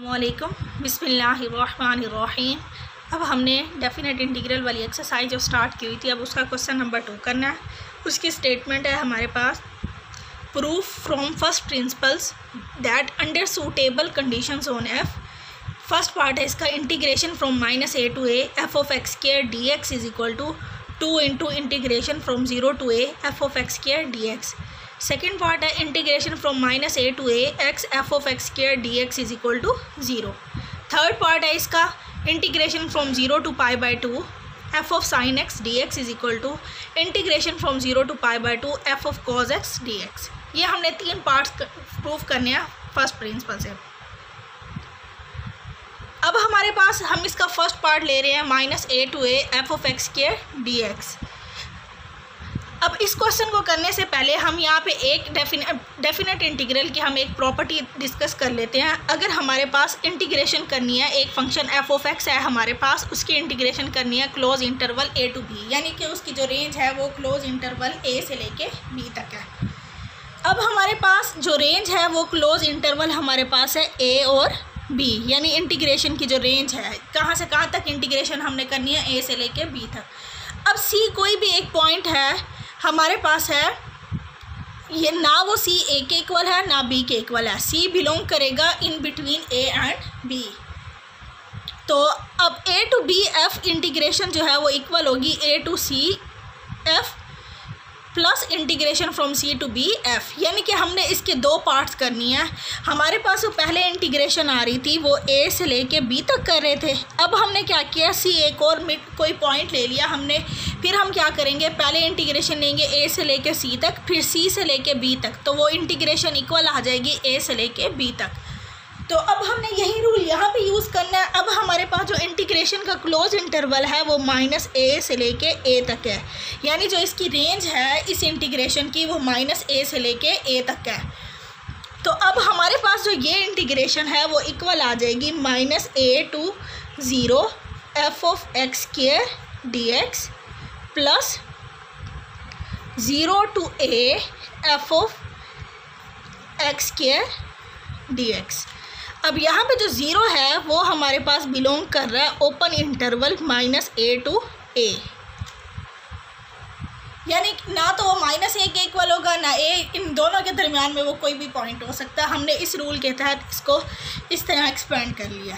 वालेकुम बिस्मिल्लाहिर्रहमानिर्रहीम। अब हमने डेफिनेट इंटीग्रल वाली एक्सरसाइज जो स्टार्ट की हुई थी, अब उसका क्वेश्चन नंबर 2 करना है। उसकी स्टेटमेंट है हमारे पास, proof from first principles that under suitable conditions on F. First part है इसका, integration from -a to a f of x square dx is equal to 2 into integration from 0 to a f of x square dx। Second part है, integration from -a to a x f of x square dx is equal to 0। Third part है इसका, integration from 0 to π/2 f of sin x dx is equal to integration from 0 to π/2 f of cos x dx। ये हमने 3 parts proof करने हैं first principle से। अब हमारे पास हम इसका फर्स्ट पार्ट ले रहे हैं -a to a f of x square dx। अब इस क्वेश्चन को करने से पहले हम यहाँ पे एक डेफिनेट इंटीग्रल की हम एक प्रॉपर्टी डिस्कस कर लेते हैं। अगर हमारे पास इंटीग्रेशन करनी है, एक फंक्शन f of x है हमारे पास, उसकी इंटीग्रेशन करनी है close interval a to b, यानी कि उसकी जो रेंज है वो क्लोज इंटरवल a से लेके b तक है। अब हमारे पास जो रेंज है वो क्लोज इंटरवल हमारे पास है a और b, यानी इंटीग्रेशन की जो रेंज है कहाँ से कहाँ तक इंटीग्रेशन हमने करनी है, a से लेके b तक। अब c कोई भी एक पॉइंट है हमारे पास है, ये ना वो c a के इक्वल है ना b के इक्वल है, c बिलोंग करेगा in between a and b। तो अब a to b f integration जो है वो इक्वल होगी a to c f plus integration from c to b f, यानी कि हमने इसके 2 पार्ट्स करनी है। हमारे पास वो पहले इंटीग्रेशन आ रही थी वो a से लेके b तक कर रहे थे। अब हमने क्या किया, c एक और कोई पॉइंट ले लिया हमने, फिर हम क्या करेंगे, पहले इंटीग्रेशन लेंगे a से लेके c तक, फिर c से लेके b तक, तो वो इंटीग्रेशन इक्वल आ जाएगी a से लेके b तक। तो अब हमने यही रूल यहाँ पे यूज़ करना है। अब हमारे पास जो इंटीग्रेशन का क्लोज इंटरवल है वो -a से लेके a तक है, यानी जो इसकी रेंज है इस इंटीग्रेशन की वो -a से लेके a तक है। तो अब हमारे पास जो ये इंटीग्रेशन है वो इक्वल आ जाएगी -a to 0 f of x square dx plus 0 to a f of x square dx। अब यहाँ पे जो 0 है वो हमारे पास बिलोंग कर रहा है open interval -a to a, यानी ना तो वो -a के इक्वल होगा ना a, इन दोनों के दरमियान में वो कोई भी पॉइंट हो सकता है। हमने इस रूल के तहत इसको इस तरह एक्सपेंड कर लिया।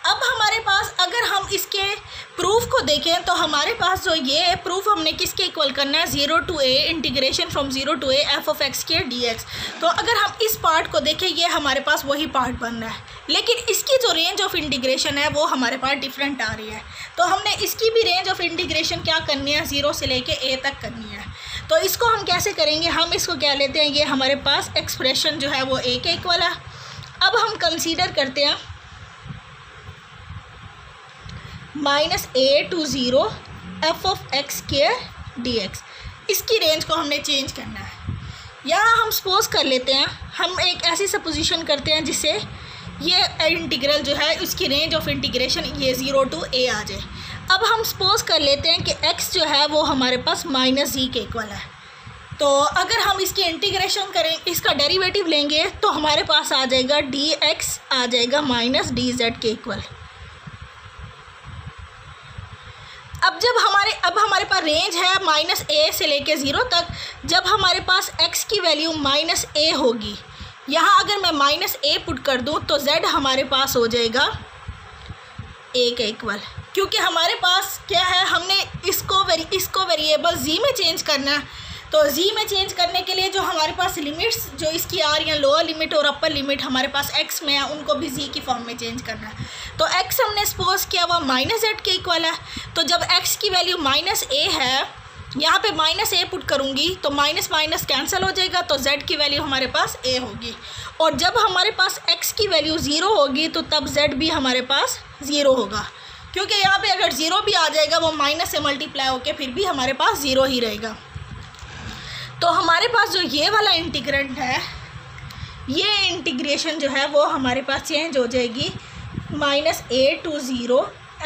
अब हमारे पास अगर हम इसके प्रूफ को देखें तो हमारे पास जो ये प्रूफ हमने किसके इक्वल करना है, 0 to a integration from 0 to a f of x square dx। तो अगर हम इस पार्ट को देखें, ये हमारे पास वही पार्ट बन रहा है, लेकिन इसकी जो रेंज ऑफ इंटीग्रेशन है वो हमारे पास डिफरेंट आ रही है। तो हमने इसकी भी रेंज ऑफ इंटीग्रेशन क्या करनी है, 0 से लेके a तक करनी है। तो इसको हम कैसे करेंगे, हम इसको क्या लेते हैं, ये हमारे पास एक्सप्रेशन जो है वो a के इक्वल है। अब हम कंसीडर करते हैं -a to 0 f of x square dx, इसकी रेंज को हमने चेंज करना है। यहाँ हम सपोज कर लेते हैं, हम एक ऐसी सपोजिशन करते हैं जिससे ये इंटीग्रल जो है उसकी रेंज ऑफ इंटीग्रेशन ये 0 to a आ जाए। अब हम सपोज कर लेते हैं कि x जो है वो हमारे पास -g के इक्वल है। तो अगर हम इसकी इंटीग्रेशन करें, इसका डेरिवेटिव लेंगे तो हमारे पास आ जाएगा dx आ जाएगा -dz के इक्वल। अब हमारे पास रेंज है -a से लेके 0 तक। जब हमारे पास x की वैल्यू -a होगी, यहाँ अगर मैं -a पुट कर दूँ तो z हमारे पास हो जाएगा a के इक्वल, क्योंकि हमारे पास क्या है, हमने इसको वेरिएबल z में चेंज करना है। तो z में चेंज करने के लिए जो हमारे पास लिमिट्स जो इसकी आ रही हैं, लोअर लिमिट और अपर लिमिट हमारे पास x में है, उनको भी z की फॉर्म में चेंज करना है। तो x हमने सपोज किया हुआ -z के इक्वल है। तो जब x की वैल्यू -a है, यहाँ पे -a पुट करूँगी तो माइनस कैंसिल हो जाएगा, तो z की वैल्यू हमारे पास a होगी। और जब हमारे पास x की वैल्यू 0 होगी तो तब z भी हमारे पास 0 होगा, क्योंकि यहाँ पे अगर 0 भी आ जाएगा वो माइनस से मल्टीप्लाई होकर फिर भी हमारे पास 0 ही रहेगा। तो हमारे पास जो ये वाला इंटीग्रेंट है, ये इंटीग्रेशन जो है वो हमारे पास चेंज हो जाएगी -a to 0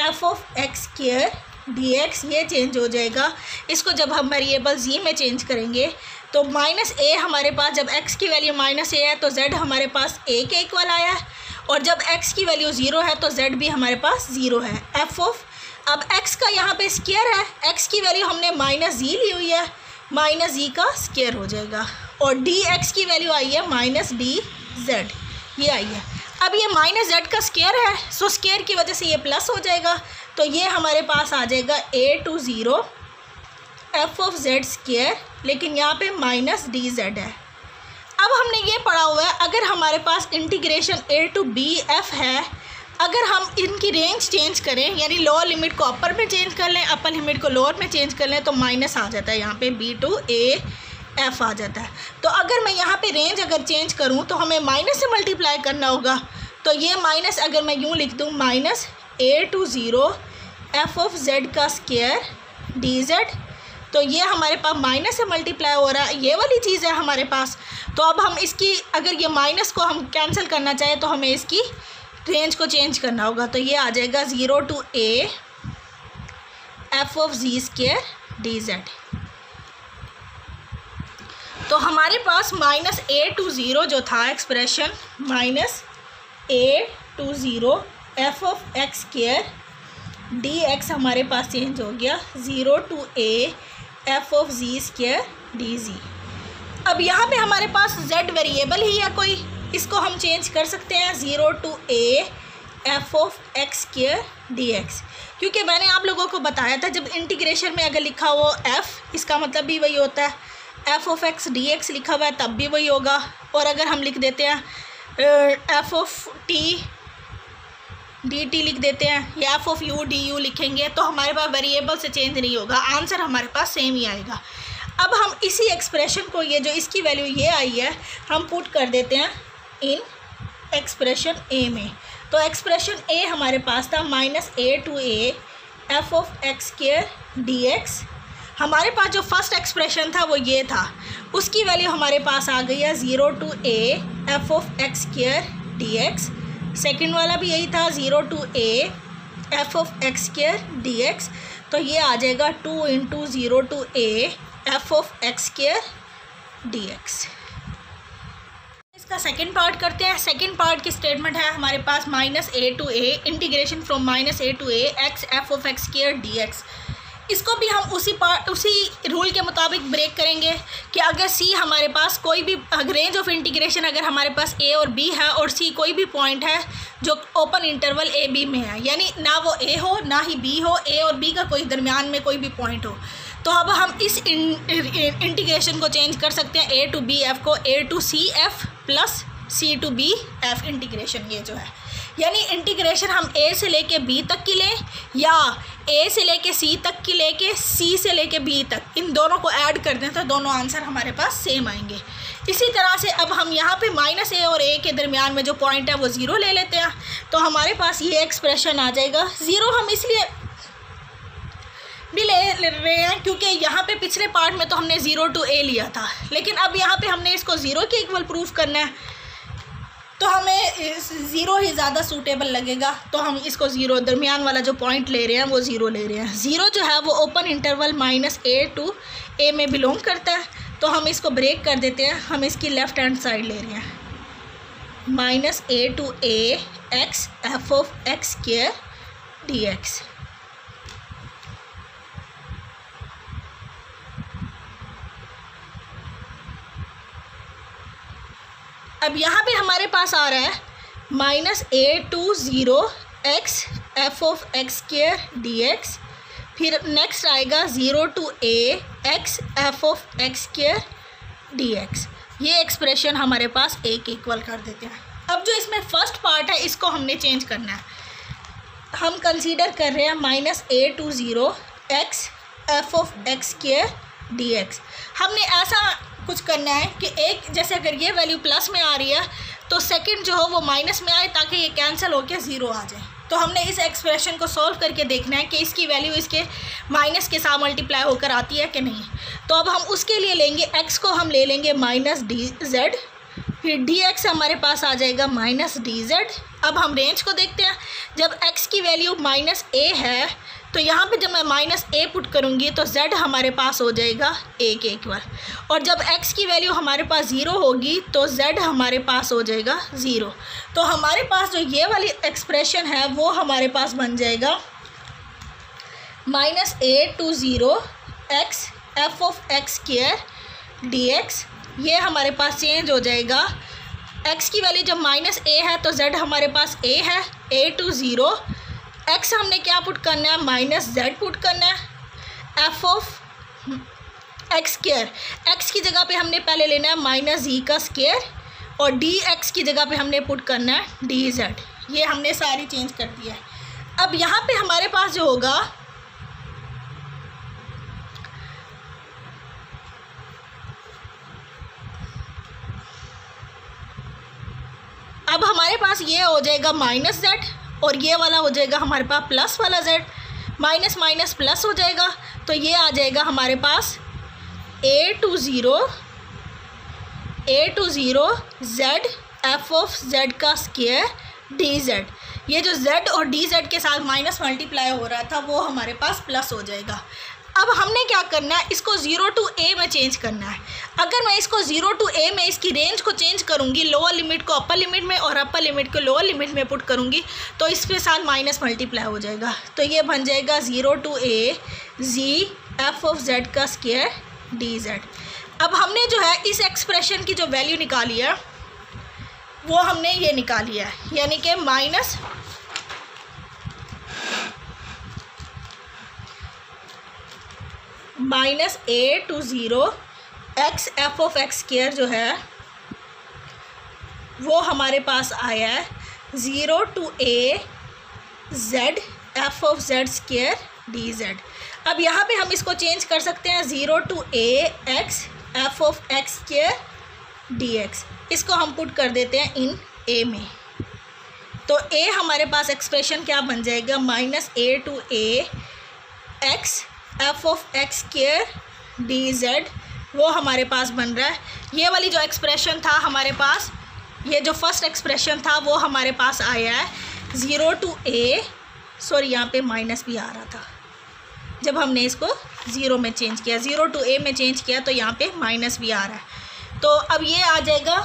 f of x square dx, ये चेंज हो जाएगा। इसको जब हम वेरिएबल z में चेंज करेंगे तो -a हमारे पास, जब x की वैल्यू -a है तो z हमारे पास a के इक्वल आया है, और जब x की वैल्यू 0 है तो z भी हमारे पास 0 है। अब x का यहाँ पे स्क्वायर है, x की वैल्यू हमने -g ली हुई है, -g का स्क्वायर हो जाएगा, और dx की वैल्यू आई है -dz, ये आई है। अब ये -z का स्क्वायर है, सो स्क्वायर की वजह से ये प्लस हो जाएगा, तो ये हमारे पास आ जाएगा a/0 f(z²), लेकिन यहाँ पे -dz है। अब हमने ये पढ़ा हुआ है, अगर हमारे पास इंटीग्रेशन a/b(f) है, अगर हम इनकी रेंज चेंज करें, यानी लोअर लिमिट को अपर में चेंज कर लें, अपर लिमिट को लोअर में चेंज कर लें, तो माइनस आ जाता है, यहाँ पे b/a(f) आ जाता है। तो अगर मैं यहाँ पे रेंज अगर चेंज करूँ तो हमें माइनस से मल्टीप्लाई करना होगा, तो ये माइनस अगर मैं यूँ लिख दूँ -a/0 f(z²) dz, तो ये हमारे पास माइनस से मल्टीप्लाई हो रहा है, ये वाली चीज़ है हमारे पास। तो अब हम इसकी, अगर ये माइनस को हम कैंसिल करना चाहें तो हमें इसकी रेंज को चेंज करना होगा, तो ये आ जाएगा 0 to a f(z²) dz। तो हमारे पास -a/0 जो था एक्सप्रेशन, -a/0 f(x²) dx हमारे पास चेंज हो गया 0 to a f(z²) dz। अब यहाँ पे हमारे पास z वेरिएबल ही है कोई, इसको हम चेंज कर सकते हैं 0 to a f(x²) dx, क्योंकि मैंने आप लोगों को बताया था जब इंटीग्रेशन में अगर लिखा हो f, इसका मतलब भी वही होता है, f(x) dx लिखा हुआ है तब भी वही होगा, और अगर हम लिख देते हैं f(t) dt लिख देते हैं, या f(u) du लिखेंगे, तो हमारे पास वेरिएबल से चेंज नहीं होगा, आंसर हमारे पास सेम ही आएगा। अब हम इसी एक्सप्रेशन को, ये जो इसकी वैल्यू ये आई है, हम पुट कर देते हैं इन एक्सप्रेशन ए में। तो एक्सप्रेशन ए हमारे पास था -a to a f(x²) dx। हमारे पास जो फर्स्ट एक्सप्रेशन था वो ये था, उसकी वैल्यू हमारे पास आ गई है 0 to a f(x²) dx। Second वाला भी यही था, 0 to a f(x²) dx, तो ये आ जाएगा 2 × 0 to a f(x²) dx। इसका सेकेंड पार्ट करते हैं। सेकेंड पार्ट की स्टेटमेंट है हमारे पास -a to a integration from -a to a x f(x²) dx। इसको भी हम उसी रूल के मुताबिक ब्रेक करेंगे कि अगर c हमारे पास कोई भी रेंज ऑफ इंटीग्रेशन, अगर हमारे पास a और b है और c कोई भी पॉइंट है जो ओपन इंटरवल a b में है, यानी ना वो a हो ना ही b हो, a और b का कोई दरमियान में कोई भी पॉइंट हो, तो अब हम इस इंटीग्रेशन को चेंज कर सकते हैं a to b f को a to c f plus c to b f integration, ये जो है, यानी इंटीग्रेशन हम a से लेके b तक की लें या a से लेके c तक की लेके c से लेके b तक, इन दोनों को ऐड कर दें तो दोनों आंसर हमारे पास सेम आएंगे। इसी तरह से अब हम यहाँ पे -a और a के दरमियान में जो पॉइंट है वो 0 ले लेते हैं, तो हमारे पास ये एक्सप्रेशन आ जाएगा 0। हम इसलिए भी ले रहे हैं क्योंकि यहाँ पे पिछले पार्ट में तो हमने 0 to a लिया था, लेकिन अब यहाँ पे हमने इसको 0 के इक्वल प्रूफ करना है, तो हमें 0 ही ज़्यादा सूटेबल लगेगा, तो हम इसको 0, दरमियान वाला जो पॉइंट ले रहे हैं वो 0 ले रहे हैं। 0 जो है वो open interval -a to a में बिलोंग करता है, तो हम इसको ब्रेक कर देते हैं, हम इसकी लेफ़्ट हैंड साइड ले रहे हैं, -a to a x f(x²) dx। अब यहाँ पे हमारे पास आ रहा है -a to 0 x f(x²) dx, फिर नेक्स्ट आएगा 0 to a x f(x²) dx। ये एक्सप्रेशन हमारे पास a के इक्वल कर देते हैं। अब जो इसमें फर्स्ट पार्ट है इसको हमने चेंज करना है, हम कंसीडर कर रहे हैं -a to 0 x f(x²) dx। हमने ऐसा कुछ करना है कि एक, जैसे अगर ये वैल्यू प्लस में आ रही है तो सेकंड जो हो वो माइनस में आए ताकि ये कैंसिल होकर 0 आ जाए। तो हमने इस एक्सप्रेशन को सॉल्व करके देखना है कि इसकी वैल्यू इसके माइनस के साथ मल्टीप्लाई होकर आती है कि नहीं। तो अब हम उसके लिए लेंगे x को, हम ले लेंगे -dz, फिर dx हमारे पास आ जाएगा -dz। अब हम रेंज को देखते हैं, जब x की वैल्यू -a है तो यहाँ पे जब मैं माइनस ए पुट करूँगी तो z हमारे पास हो जाएगा a के इक्वल, और जब x की वैल्यू हमारे पास 0 होगी तो z हमारे पास हो जाएगा 0। तो हमारे पास जो ये वाली एक्सप्रेशन है वो हमारे पास बन जाएगा -a to 0 x f of x square dx। ये हमारे पास चेंज हो जाएगा, x की वैल्यू जब -a है तो z हमारे पास a है, a to 0 x हमने क्या पुट करना है, -z पुट करना है, f of x square, x की जगह पे हमने पहले लेना है -z का स्क्वायर, और dx की जगह पे हमने पुट करना है dz। ये हमने सारी चेंज कर दिया है। अब यहाँ पे हमारे पास जो होगा, अब हमारे पास ये हो जाएगा -z, और ये वाला हो जाएगा हमारे पास प्लस वाला z, माइनस माइनस प्लस हो जाएगा, तो ये आ जाएगा हमारे पास a to 0 z f of z का स्क्वायर dz। ये जो z और dz के साथ माइनस मल्टीप्लाई हो रहा था वो हमारे पास प्लस हो जाएगा। अब हमने क्या करना है, इसको 0 to a में चेंज करना है। अगर मैं इसको 0 to a में इसकी रेंज को चेंज करूँगी, लोअर लिमिट को अपर लिमिट में और अपर लिमिट को लोअर लिमिट में पुट करूँगी, तो इसके साथ माइनस मल्टीप्लाई हो जाएगा। तो ये बन जाएगा 0 to a z f of z का स्क्वायर dz। अब हमने जो है इस एक्सप्रेशन की जो वैल्यू निकाली है वो हमने ये निकाली है, यानी कि -a to 0 x f of x square जो है वो हमारे पास आया है 0 to a z f of z square dz। अब यहाँ पे हम इसको चेंज कर सकते हैं 0 to a x f of x square dx। इसको हम पुट कर देते हैं इन a में, तो a हमारे पास एक्सप्रेशन क्या बन जाएगा, -a to a x f of x square dz, वो हमारे पास बन रहा है। ये वाली जो एक्सप्रेशन था हमारे पास, ये जो फर्स्ट एक्सप्रेशन था वो हमारे पास आया है 0 to a, सॉरी यहाँ पे माइनस भी आ रहा था, जब हमने इसको 0 में चेंज किया, 0 to a में चेंज किया तो यहाँ पे माइनस भी आ रहा है। तो अब ये आ जाएगा,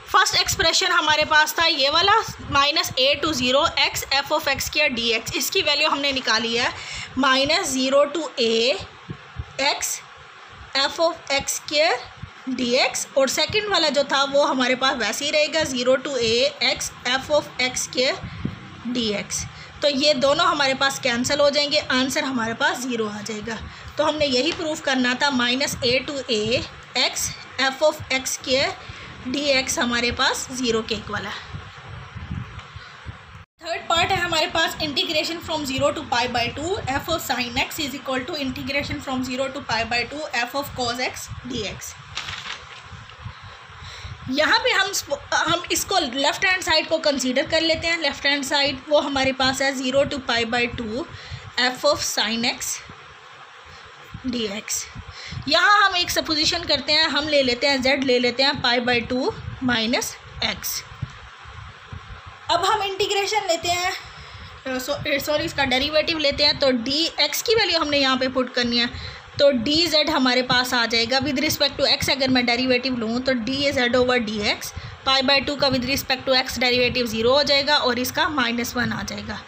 फर्स्ट एक्सप्रेशन हमारे पास था ये वाला -a to 0 x f of x square dx, इसकी वैल्यू हमने निकाली है -0 to a x f of x square dx, और सेकंड वाला जो था वो हमारे पास वैसे ही रहेगा 0 to a x f of x square dx। तो ये दोनों हमारे पास कैंसिल हो जाएंगे, आंसर हमारे पास 0 आ जाएगा। तो हमने यही प्रूफ करना था, -a to a x f of x square dx हमारे पास 0 के इक्वल है। थर्ड पार्ट है हमारे पास integration from 0 to π/2 f of sin x is equal to integration from 0 to π/2 f of cos x dx। यहाँ पे हम इसको लेफ़्ट हैंड साइड को कंसीडर कर लेते हैं। लेफ़्ट हैंड साइड वो हमारे पास है 0 to π/2 f of sin x dx। यहाँ हम एक सपोजिशन करते हैं, हम ले लेते हैं z ले लेते हैं π/2 माइनस x। अब हम इंटीग्रेशन लेते हैं, सॉरी इसका डेरिवेटिव लेते हैं, तो dx की वैल्यू हमने यहाँ पे पुट करनी है, तो dz हमारे पास आ जाएगा विद रिस्पेक्ट टू x। अगर मैं डेरिवेटिव लूँ तो dz ओवर dx, π/2 का with respect to x derivative 0 हो जाएगा और इसका -1 आ जाएगा।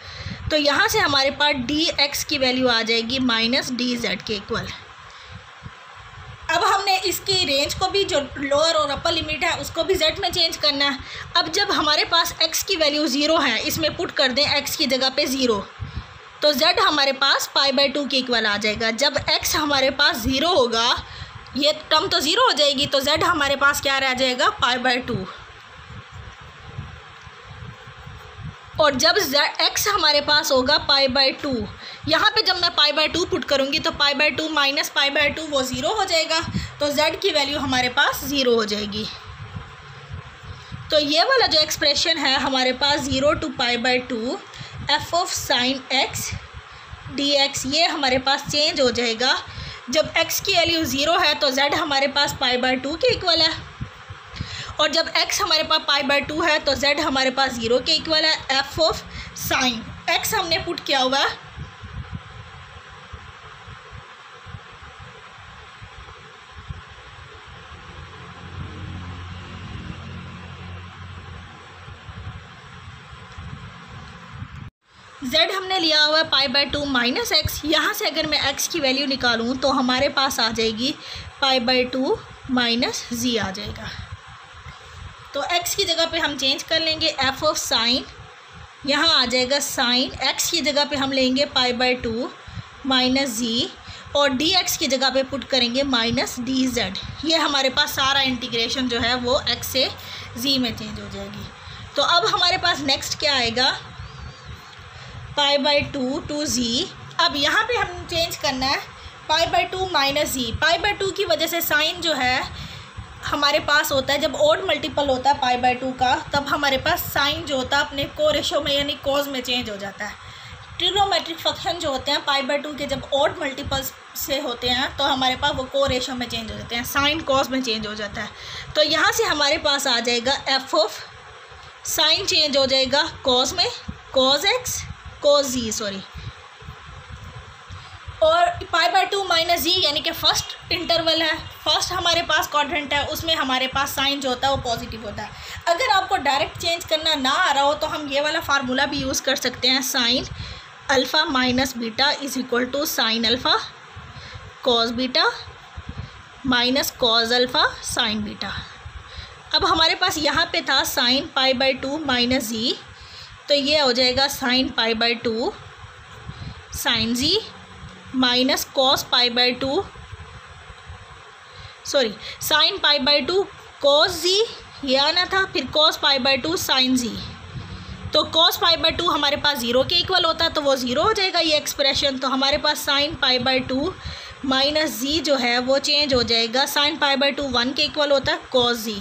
तो यहाँ से हमारे पास dx की वैल्यू आ जाएगी -dz के इक्वल। अब हमने इसकी रेंज को भी, जो लोअर और अपर लिमिट है उसको भी z में चेंज करना है। अब जब हमारे पास x की वैल्यू 0 है, इसमें पुट कर दें x की जगह पे 0, तो z हमारे पास π/2 के इक्वल आ जाएगा। जब x हमारे पास 0 होगा, ये टर्म तो 0 हो जाएगी, तो z हमारे पास क्या रह जाएगा, π/2। और जब x हमारे पास होगा π/2, यहाँ पे जब मैं π/2 पुट करूँगी तो π/2 माइनस π/2 वो 0 हो जाएगा, तो z की वैल्यू हमारे पास 0 हो जाएगी। तो ये वाला जो एक्सप्रेशन है हमारे पास 0 to π/2 f of sin x dx, ये हमारे पास चेंज हो जाएगा। जब x की वैल्यू 0 है तो z हमारे पास π/2 के इक्वल है, और जब x हमारे पास π/2 है तो z हमारे पास 0 के इक्वल है। f of sin x हमने पुट किया हुआ है z हमने लिया हुआ है π/2 माइनस एक्स। यहाँ से अगर मैं x की वैल्यू निकालूँ तो हमारे पास आ जाएगी π/2 माइनस z आ जाएगा। तो x की जगह पे हम चेंज कर लेंगे f ऑफ साइन, यहाँ आ जाएगा साइन, x की जगह पे हम लेंगे π/2 माइनस z और dx की जगह पे पुट करेंगे माइनस dz। ये हमारे पास सारा इंटीग्रेशन जो है वो x से z में चेंज हो जाएगी। तो अब हमारे पास नेक्स्ट क्या आएगा, π/2 टू z। अब यहाँ पे हम चेंज करना है π/2 माइनस z। π/2 की वजह से साइन जो है हमारे पास होता है, जब ओड मल्टीपल होता है π/2 का, तब हमारे पास साइन जो होता है अपने को रेशो में यानी कोज में चेंज हो जाता है। ट्रिग्नोमेट्रिक फंक्शन जो होते हैं π/2 के जब ओड मल्टीपल्स से होते हैं तो हमारे पास वो को रेशो में चेंज हो जाते हैं, साइन कॉस में चेंज हो जाता है। तो यहाँ से हमारे पास आ जाएगा f ऑफ साइन चेंज हो जाएगा कॉस में, कॉस एक्स कॉस जी सॉरी, और π/2 माइनस जी यानी कि फर्स्ट इंटरवल है, फर्स्ट हमारे पास क्वाड्रेंट है, उसमें हमारे पास साइन जो होता है वो पॉजिटिव होता है। अगर आपको डायरेक्ट चेंज करना ना आ रहा हो तो हम ये वाला फार्मूला भी यूज़ कर सकते हैं, sine alpha minus beta is equal to sine alpha cos beta minus cos alpha sine beta. अब हमारे पास यहाँ पे था साइन π/2 माइनस जी, तो ये हो जाएगा sine π/2 sine G minus cos π/2 sorry sine π/2 cos G ये आना था, फिर कॉस π/2 साइन जी। तो कॉस π/2 हमारे पास 0 के इक्वल होता है तो वो 0 हो जाएगा ये एक्सप्रेशन। तो हमारे पास साइन π/2 माइनस जी जो है वो चेंज हो जाएगा, साइन π/2 1 के इक्वल होता है कॉस जी,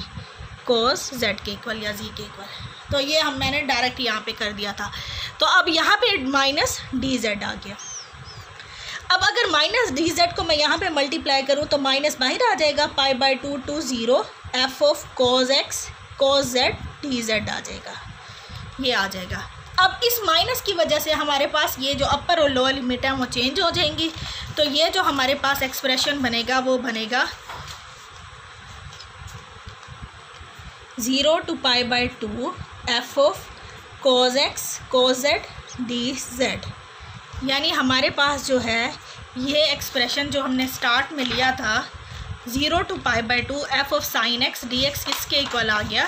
कॉस z के इक्वल या z के इक्वल। तो ये मैंने डायरेक्ट यहाँ पे कर दिया था। तो अब यहाँ पे माइनस dz आ गया। अब अगर माइनस dz को मैं यहाँ पे मल्टीप्लाई करूँ तो माइनस बाहर आ जाएगा, π/2 to 0 f of cos x cos z dz आ जाएगा, ये आ जाएगा। अब इस माइनस की वजह से हमारे पास ये जो अपर और लोअर लिमिट है वो चेंज हो जाएंगी। तो ये जो हमारे पास एक्सप्रेशन बनेगा वो बनेगा 0 to π/2 f of cos x cos z dz। यानी हमारे पास जो है ये एक्सप्रेशन जो हमने स्टार्ट में लिया था 0 to π/2 f of sine x dx किसके इक्वल आ गया,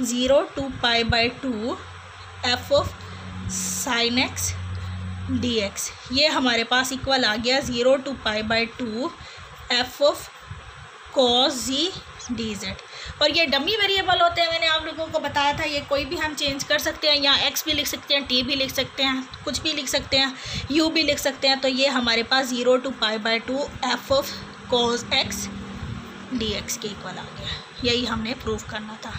0 to π/2 f of sine x dx, ये हमारे पास इक्वल आ गया 0 to π/2 f of cos g dz। और ये डमी वेरिएबल होते हैं, मैंने आप लोगों को बताया था, ये कोई भी हम चेंज कर सकते हैं, यहाँ x भी लिख सकते हैं, t भी लिख सकते हैं, कुछ भी लिख सकते हैं, u भी लिख सकते हैं। तो ये हमारे पास 0 to π/2 f of cos x dx के इक्वल आ गया, यही हमने प्रूव करना था।